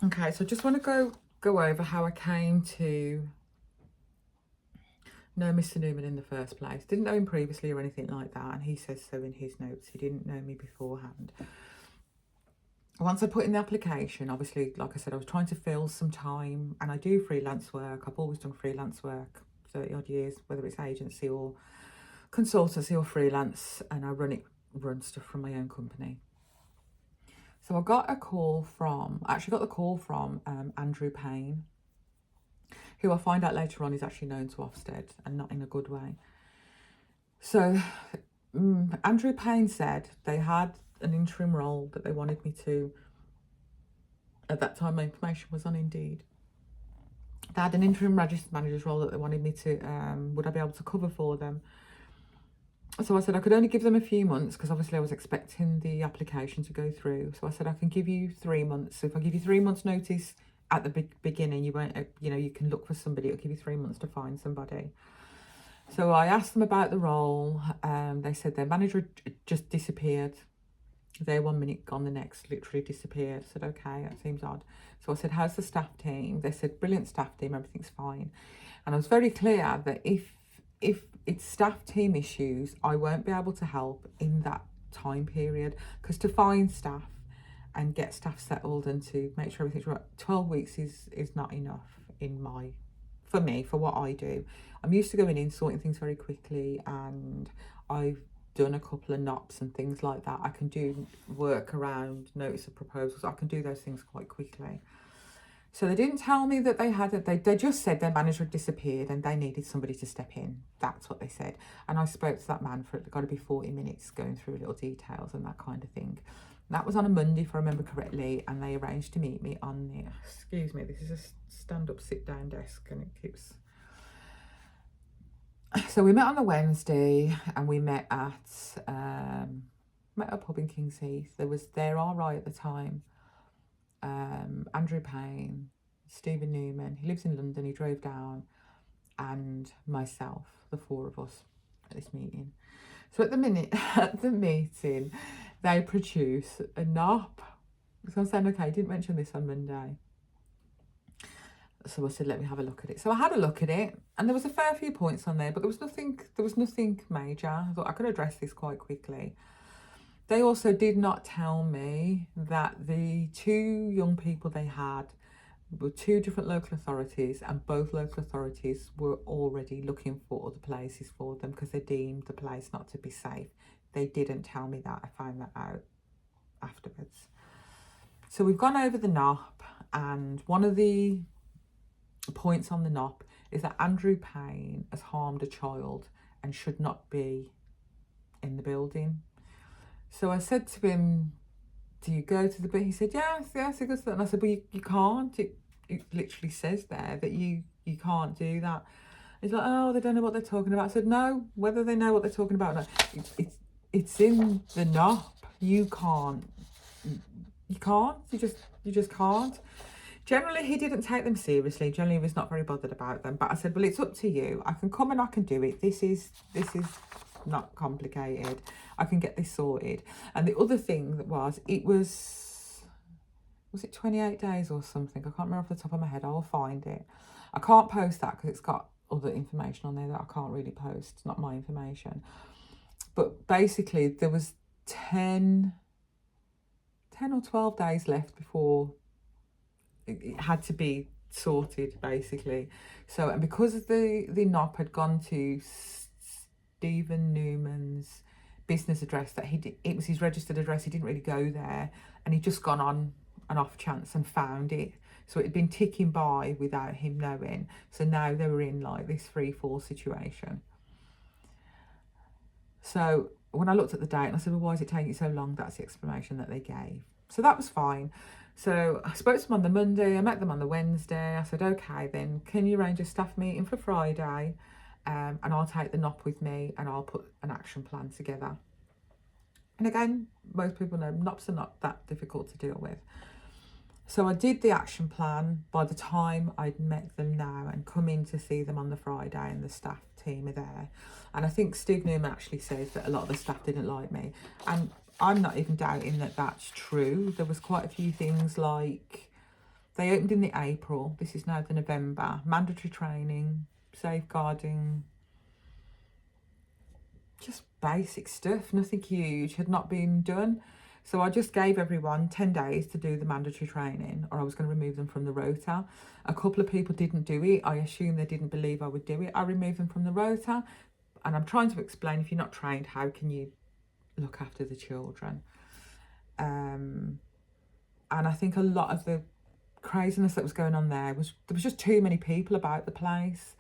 Okay, so I just want to go over how I came to know Mr. Newman in the first place. Didn't know him previously or anything like that, and he says so in his notes. He didn't know me beforehand. Once I put in the application, obviously, like I said, I was trying to fill some time, and I do freelance work. I've always done freelance work, 30 odd years, whether it's agency or consultancy or freelance, and I run stuff from my own company. So I got a call from, Andrew Payne, who I find out later on is actually known to Ofsted and not in a good way. So Andrew Payne said they had an interim role that they wanted me to, at that time my information was on Indeed. They had an interim registered manager's role that they wanted me to, would I be able to cover for them? So I said I could only give them a few months because obviously I was expecting the application to go through. So I said I can give you 3 months. So if I give you 3 months notice at the beginning, you won't, you can look for somebody. It'll give you 3 months to find somebody. So I asked them about the role. They said their manager just disappeared. There 1 minute, gone the next, literally disappeared. I said, okay, that seems odd. So I said, how's the staff team? They said, brilliant staff team, everything's fine. And I was very clear that if it's staff team issues, I won't be able to help in that time period, because to find staff and get staff settled and to make sure everything's right, 12 weeks is not enough for me, for what I do. I'm used to going in, sorting things very quickly, and I've done a couple of NOPs and things like that. I can do work around notice of proposals. I can do those things quite quickly. So they didn't tell me that they had it. They just said their manager had disappeared and they needed somebody to step in. That's what they said. And I spoke to that man for, it got to be 40 minutes going through little details and that kind of thing. That was on a Monday, if I remember correctly, and they arranged to meet me on the, excuse me, this is a stand-up, sit-down desk, and it keeps... So we met on the Wednesday, and we met at a pub in King's Heath. There was There RI at the time, Andrew Payne, Stephen Newman, he lives in London, he drove down, and myself, the 4 of us at this meeting. So at the meeting, they produce a NOP. So I'm saying, okay, I didn't mention this on Monday. So I said, let me have a look at it. So I had a look at it, and there was a fair few points on there, but there was nothing major. I thought I could address this quite quickly. They also did not tell me that the 2 young people they had were 2 different local authorities, and both local authorities were already looking for other places for them because they deemed the place not to be safe. They didn't tell me that. I found that out afterwards. So we've gone over the NOP, and one of the points on the NOP is that Andrew Payne has harmed a child and should not be in the building. So I said to him, do you go to the bit? He said, yes, it goes to that. And I said, well, you can't. It literally says there that you can't do that. He's like, oh, they don't know what they're talking about. I said, no, whether they know what they're talking about or not, it's in the NOP. You can't. You just can't. Generally, he didn't take them seriously. Generally, he was not very bothered about them. But I said, well, it's up to you. I can come and I can do it. This is not complicated. I can get this sorted. And the other thing that was it 28 days or something? I can't remember off the top of my head. I'll find it. I can't post that because it's got other information on there that I can't really post. It's not my information. But basically, there was 10 or 12 days left before it had to be sorted, basically. So, and because the NOP had gone to Stephen Newman's business address, that it was his registered address, he didn't really go there, and he'd just gone on an off chance and found it. So it had been ticking by without him knowing. So now they were in like this free-fall situation. So when I looked at the date and I said, well, why is it taking so long? That's the explanation that they gave. So that was fine. So I spoke to them on the Monday, I met them on the Wednesday. I said, okay, then can you arrange a staff meeting for Friday? And I'll take the NOP with me and I'll put an action plan together. And again, most people know NOPs are not that difficult to deal with. So I did the action plan by the time I'd met them now and come in to see them on the Friday, and the staff team are there. And I think Steve Newman actually says that a lot of the staff didn't like me. And I'm not even doubting that that's true. There was quite a few things like They opened in the April. This is now the November. Mandatory training, safeguarding, just basic stuff, nothing huge had not been done. So I just gave everyone 10 days to do the mandatory training, or I was going to remove them from the rota. A couple of people didn't do it. I assume they didn't believe I would do it. I removed them from the rota, and I'm trying to explain, if you're not trained, how can you look after the children? And I think a lot of the craziness that was going on there was just too many people about the place.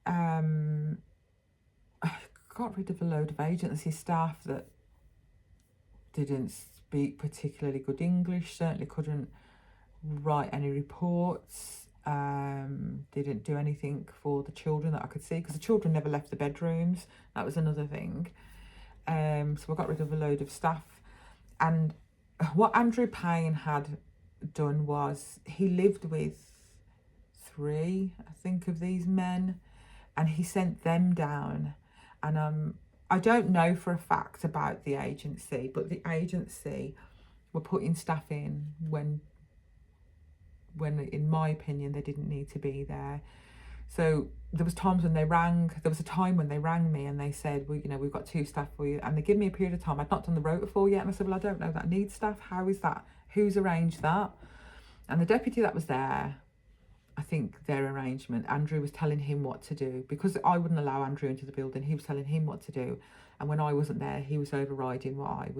I got rid of a load of agency staff that didn't speak particularly good English, certainly couldn't write any reports, didn't do anything for the children that I could see, because the children never left the bedrooms. That was another thing. So I got rid of a load of staff. And what Andrew Payne had done was, he lived with 3, I think, of these men, and he sent them down. And I don't know for a fact about the agency, but the agency were putting staff in when in my opinion, they didn't need to be there. So there was times when they rang, there was a time when they rang me and they said, well, you know, we've got 2 staff for you. And they give me a period of time. I'd not done the rota for yet. And I said, well, I don't know that I need staff. How is that? Who's arranged that? And the deputy that was there, I think their arrangement, Andrew was telling him what to do, because I wouldn't allow Andrew into the building. He was telling him what to do. And when I wasn't there, he was overriding what I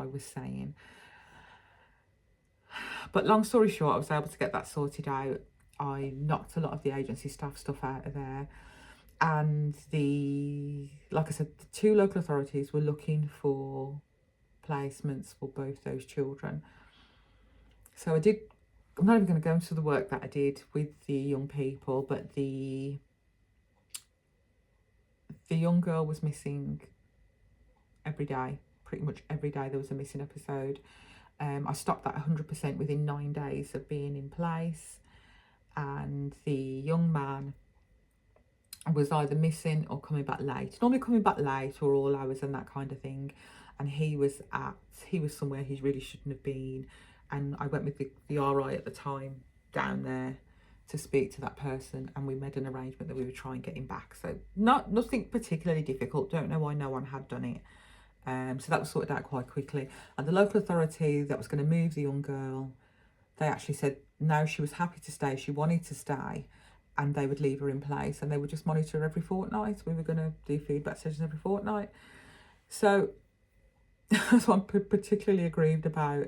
was saying. But long story short, I was able to get that sorted out. I knocked a lot of the agency staff stuff out of there. And like I said, the 2 local authorities were looking for placements for both those children. So I'm not even going to go into the work that I did with the young people, but the young girl was missing every day. Pretty much every day there was a missing episode. I stopped that 100% within 9 days of being in place. And the young man was either missing or coming back late. Normally coming back late or all hours and that kind of thing. And he was somewhere he really shouldn't have been. And I went with the RI at the time down there to speak to that person, and we made an arrangement that we would try and get him back. So nothing particularly difficult. Don't know why no one had done it. So that was sorted out quite quickly. And the local authority that was going to move the young girl, they actually said no, she was happy to stay. She wanted to stay, and they would leave her in place, and they would just monitor every fortnight. We were going to do feedback sessions every fortnight. So that's what I'm particularly aggrieved about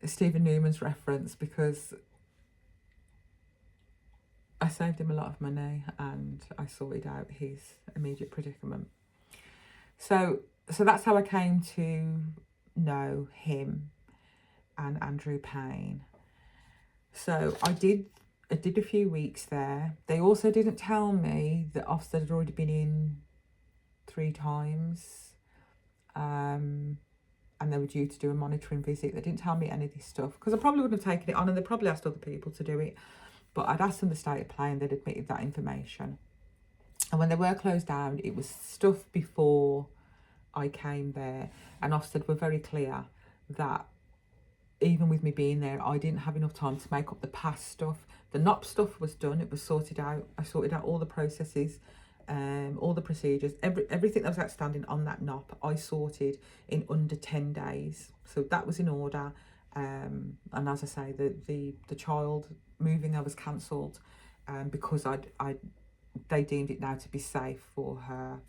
Stephen Newman's reference, because I saved him a lot of money and I sorted out his immediate predicament. So that's how I came to know him and Andrew Payne. So I did a few weeks there. They also didn't tell me that Ofsted had already been in 3 times. And they were due to do a monitoring visit. They didn't tell me any of this stuff, because I probably wouldn't have taken it on, and they probably asked other people to do it. But I'd asked them the state of play, and they'd admitted that information. And when they were closed down, it was stuff before I came there. And Ofsted were very clear that even with me being there, I didn't have enough time to make up the past stuff. The NOP stuff was done. It was sorted out. I sorted out all the processes, all the procedures, everything that was outstanding on that NOP, I sorted in under 10 days. So that was in order. And as I say, the child moving there was cancelled because they deemed it now to be safe for her.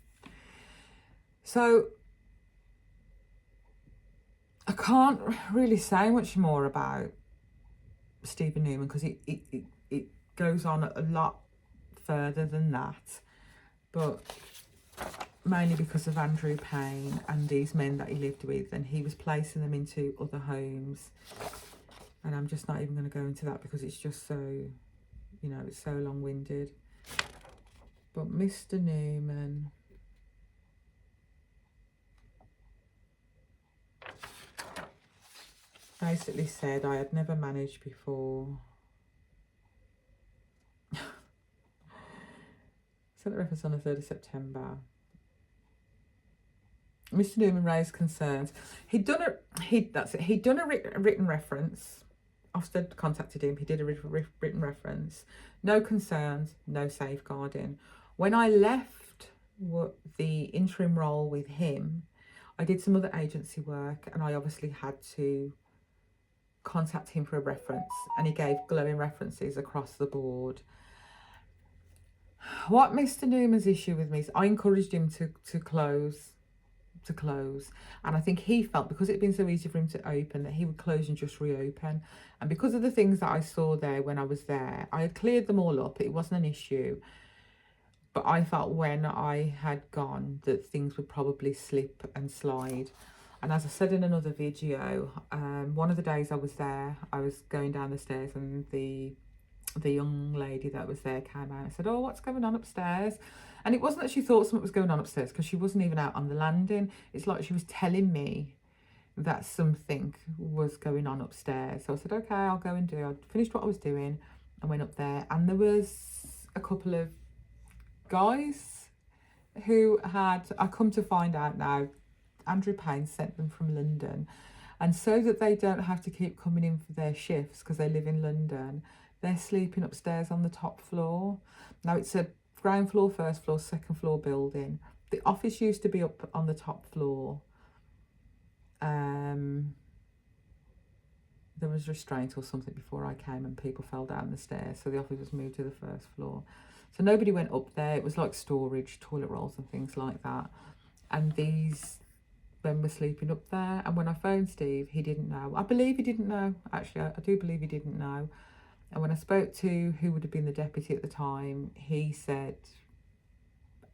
So I can't really say much more about Stephen Newman, because it goes on a lot further than that. But mainly because of Andrew Payne and these men that he lived with, and he was placing them into other homes. And I'm just not even going to go into that because it's just so, you know, it's so long-winded. But Mr. Newman basically said I had never managed before. Sent a reference on the 3rd of September. Mr. Newman raised concerns. He'd done a written reference Ofsted contacted him. He did a written reference. No concerns, no safeguarding. When I left the interim role with him, I did some other agency work, and I obviously had to contact him for a reference, and he gave glowing references across the board. What Mr. Newman's issue with me is I encouraged him to close, and I think he felt because it had been so easy for him to open that he would close and just reopen. And because of the things that I saw there when I was there, I had cleared them all up. It wasn't an issue, but I felt when I had gone that things would probably slip and slide. And as I said in another video, one of the days I was there, I was going down the stairs, and the young lady that was there came out and said, "Oh, what's going on upstairs?" And it wasn't that she thought something was going on upstairs, because she wasn't even out on the landing. It's like she was telling me that something was going on upstairs. So I said, okay, I'll go and do it. I finished what I was doing and went up there, and there was a couple of guys who had, I come to find out now, Andrew Payne sent them from London, and so that they don't have to keep coming in for their shifts because they live in London, they're sleeping upstairs on the top floor. Now it's a ground floor, first floor, second floor building. The office used to be up on the top floor. There was restraint or something before I came, and people fell down the stairs, so the office was moved to the first floor. So nobody went up there. It was like storage, toilet rolls and things like that. And these men were sleeping up there. And when I phoned Steve, he didn't know. I believe he didn't know. Actually, I do believe he didn't know. And when I spoke to who would have been the deputy at the time, he said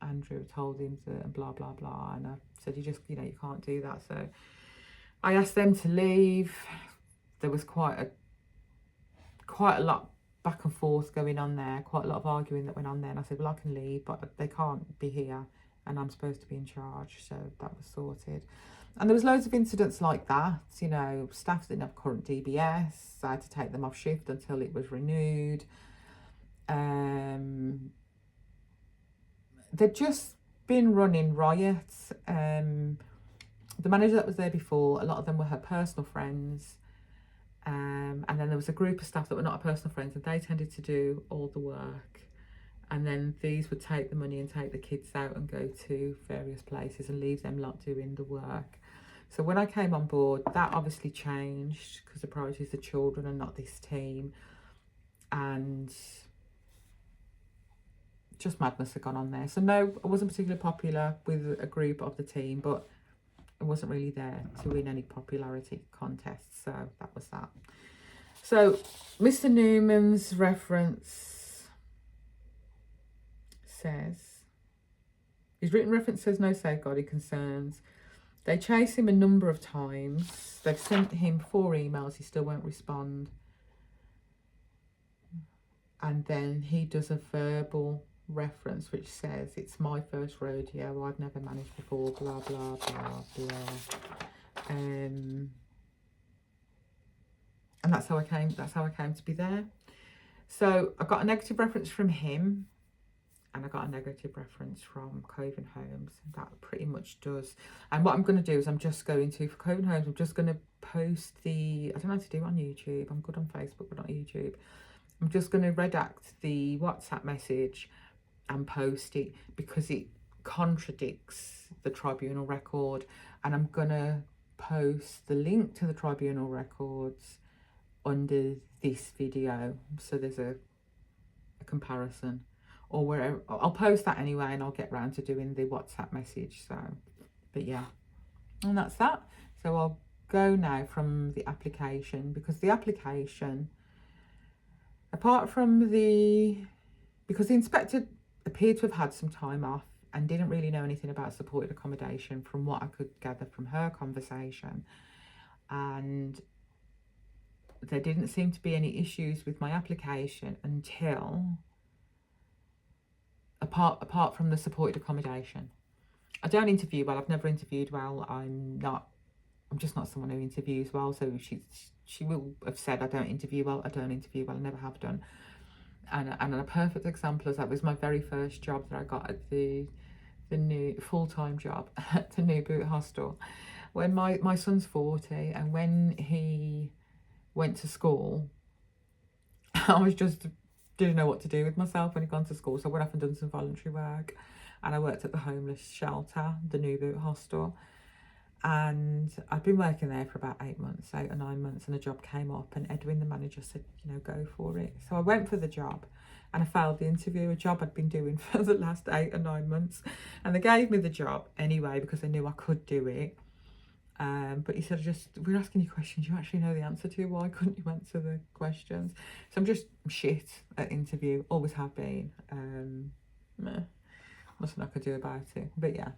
Andrew told him to, and blah, blah, blah. And I said, you can't do that. So I asked them to leave. There was quite a lot back and forth going on there, quite a lot of arguing that went on there. And I said, well, I can leave, but they can't be here, and I'm supposed to be in charge. So that was sorted. And there was loads of incidents like that, staff didn't have current DBS. I had to take them off shift until it was renewed. They'd just been running riots. The manager that was there before, a lot of them were her personal friends. And then there was a group of staff that were not her personal friends, and they tended to do all the work. And then these would take the money and take the kids out and go to various places and leave them lot doing the work. So when I came on board, that obviously changed because the priority is the children and not this team. And just madness had gone on there. So no, I wasn't particularly popular with a group of the team, but I wasn't really there to win any popularity contests. So that was that. So Mr. Newman's reference says, his written reference says no safeguarding concerns. They chase him a number of times. They've sent him 4 emails. He still won't respond. And then he does a verbal reference which says, it's my first rodeo, I've never managed before, blah, blah, blah, blah. And that's how I came to be there. So I got a negative reference from him, and I got a negative reference from Coven Homes. That pretty much does. And what I'm going to do is for Coven Homes, I'm just going to post I don't know how to do it on YouTube. I'm good on Facebook, but not YouTube. I'm just going to redact the WhatsApp message and post it because it contradicts the tribunal record. And I'm going to post the link to the tribunal records under this video. So there's a comparison. Or wherever, I'll post that anyway, and I'll get round to doing the WhatsApp message. So, but yeah, and that's that. So I'll go now from the application, because the application, apart from because the inspector appeared to have had some time off and didn't really know anything about supported accommodation from what I could gather from her conversation, and there didn't seem to be any issues with my application until apart from the supported accommodation. I don't interview well. I've never interviewed well. I'm just not someone who interviews well. So she will have said I don't interview well. I never have done. And a perfect example is that was my very first job that I got at the new full-time job at the New Boot Hostel. When my son's 40, and when went to school, I was just didn't know what to do with myself when I'd gone to school. So I went off and done some voluntary work, and I worked at the homeless shelter, the New Boot Hostel. And I'd been working there for about 8 months, 8 or 9 months, and a job came up, and Edwin, the manager, said, you know, go for it. So I went for the job, and I failed the interview, a job I'd been doing for the last 8 or 9 months. And they gave me the job anyway because they knew I could do it. But he said, we're asking you questions you actually know the answer to. Why couldn't you answer the questions? So I'm just shit at interview, always have been. Nothing I could do about it. But yeah.